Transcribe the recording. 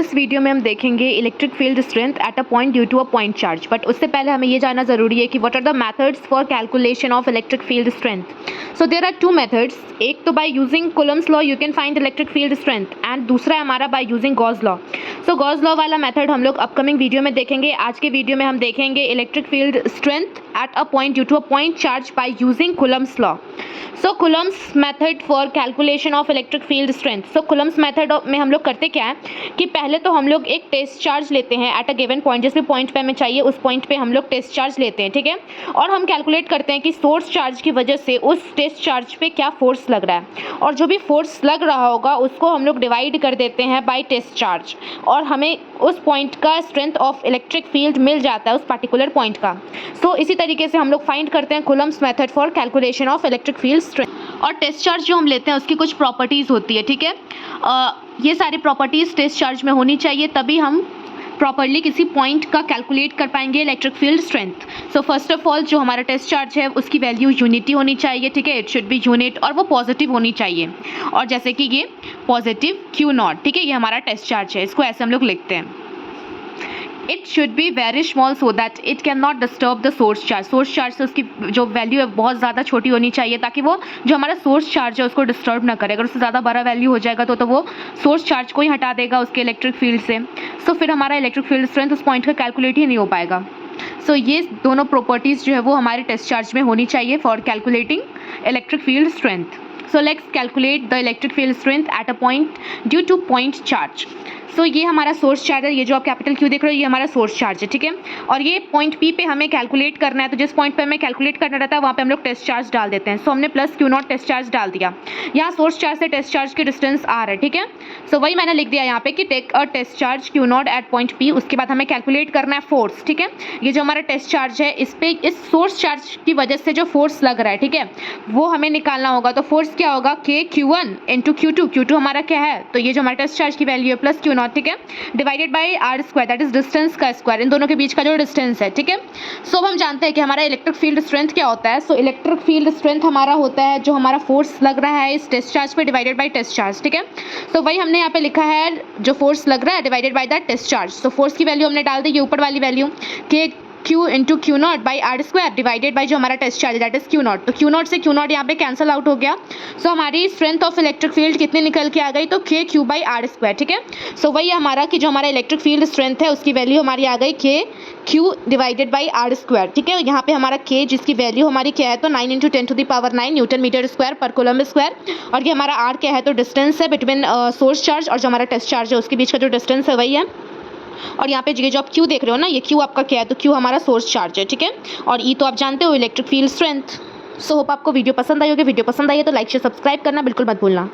इस वीडियो में हम देखेंगे electric field strength at a point due to a point charge. But उससे पहले हमें ये जानना ज़रूरी है कि what are the methods for calculation of electric field strength. So there are two methods, एक तो by using Coulomb's law you can find electric field strength and दूसरा है हमारा by using Gauss law. So Gauss law वाला method हम लोग upcoming video में देखेंगे। आज के वीडियो में हम देखेंगे electric field strength at a point due to a point charge by using Coulomb's law. So Coulomb's method for calculation of electric field strength. So Coulomb's method में हम लोग करते क्या है कि पहले तो हम लोग एक टेस्ट चार्ज लेते हैं एट अ गिवन पॉइंट, जिस भी पॉइंट पे हमें चाहिए उस पॉइंट पे हम लोग टेस्ट चार्ज लेते हैं, ठीक है। और हम कैलकुलेट करते हैं कि सोर्स चार्ज की वजह से उस टेस्ट चार्ज पे क्या फोर्स लग रहा है, और जो भी फोर्स लग रहा होगा उसको हम लोग डिवाइड कर देते हैं बाय टेस्ट चार्ज, और हमें उस पॉइंट का स्ट्रेंथ ऑफ इलेक्ट्रिक फील्ड मिल जाता है उस पर्टिकुलर पॉइंट का। सो इसी तरीके से हम लोग फाइंड करते हैं Coulomb's method for calculation of electric field strength. और टेस्ट चार्ज जो हम लेते हैं उसकी कुछ प्रॉपर्टीज़ होती है, ठीक है। ये सारी प्रॉपर्टीज़ टेस्ट चार्ज में होनी चाहिए, तभी हम प्रॉपरली किसी पॉइंट का कैलकुलेट कर पाएंगे electric field strength. So first of all जो हमारा टेस्ट चार्ज है उसकी वैल्यू यूनिटी होनी चाहिए, ठीक है। इट शुड बी यूनिट और वो पॉजिटिव होनी चाहिए। और जैसे कि ये पॉजिटिव क्यू नॉट, ठीक है, ये हमारा टेस्ट चार्ज है, इसको ऐसे हम लोग लिखते हैं। It should be very small so that it can not disturb the source charge. Source charge से उसकी जो वैल्यू है बहुत ज़्यादा छोटी होनी चाहिए ताकि वो जो हमारा सोर्स चार्ज है उसको डिस्टर्ब ना करे। अगर उससे ज़्यादा बड़ा वैल्यू हो जाएगा तो वो सोर्स चार्ज को ही हटा देगा उसके इलेक्ट्रिक फील्ड से। सो फिर हमारा इलेक्ट्रिक फील्ड स्ट्रेंथ उस पॉइंट का कैलकुलेट ही नहीं हो पाएगा। सो ये दोनों प्रॉपर्टीज़ जो है वो हमारे टेस्ट चार्ज में होनी चाहिए for calculating electric field strength. So let's calculate the electric field strength at a point due to point charge. So ये हमारा सोर्स चार्ज है, ये जो आप कैपिटल क्यू देख रहे हो ये हमारा सोर्स चार्ज है, ठीक है। और ये पॉइंट पी पे हमें कैलकुलेट करना है, तो जिस पॉइंट पे हमें कैलकुलेट करना रहता है वहाँ पे हम लोग टेस्ट चार्ज डाल देते हैं। सो हमने plus q naught test charge डाल दिया। यहाँ सोर्स चार्ज से टेस्ट चार्ज की डिस्टेंस आर है, ठीक है। सो वही मैंने लिख दिया यहाँ पे कि take a test charge q naught at point P. उसके बाद हमें कैलकुलेट करना है फोर्स, ठीक है। ये जो हमारा टेस्ट चार्ज है इस पे इस सोर्स चार्ज की वजह से जो फोर्स लग रहा है, ठीक है, वो हमें निकालना होगा। तो फोर्स क्या होगा, k q one into q two. Q two हमारा क्या है, तो ये जो हमारा टेस्ट चार्ज की वैल्यू है प्लस क्यू नॉट, ठीक है, divided by r square, that is distance का स्क्वायर, इन दोनों के बीच का जो डिस्टेंस है, ठीक है। सो हम जानते हैं कि हमारा इलेक्ट्रिक फील्ड स्ट्रेंथ क्या होता है। सो इलेक्ट्रिक फील्ड स्ट्रेंथ हमारा होता है जो हमारा फोर्स लग रहा है इस टेस्ट चार्ज पे डिवाइडेड बाय टेस्ट चार्ज, ठीक है। सो वही हमने यहाँ पे लिखा है जो फोर्स लग रहा है divided by that test charge. So force की वैल्यू हमने डाल दी, ये ऊपर वाली value k q into q naught by r square divided by जो हमारा test charge that is q naught. तो क्यू नॉट से क्यू नॉट यहाँ पे कैंसिल आउट हो गया। सो हमारी स्ट्रेंथ ऑफ इलेक्ट्रिक फील्ड कितनी निकल के आ गई, तो के क्यू बाई आर स्क्वायर, ठीक है। सो वही हमारा कि जो हमारा इलेक्ट्रिक फील्ड स्ट्रेंथ है उसकी वैल्यू हमारी आ गई k q divided by r square, ठीक है। यहाँ पे हमारा के जिसकी वैल्यू हमारी क्या है, तो 9 into 10 to the power 9 newton meter square पर कूलम स्क्वायर। और ये हमारा आर क्या है, तो डिस्टेंस है बिटवीन सोर्स चार्ज और जो हमारा टेस्ट चार्ज है उसके बीच का जो डिस्टेंस है वही है। और यहाँ पे जो आप क्यू देख रहे हो ना, ये क्यू आपका क्या है, तो क्यू हमारा सोर्स चार्ज है, ठीक है। और ई तो आप जानते हो electric field strength. So hope आपको वीडियो पसंद आई होगी। वीडियो पसंद आई है तो लाइक शेयर सब्सक्राइब करना बिल्कुल मत भूलना।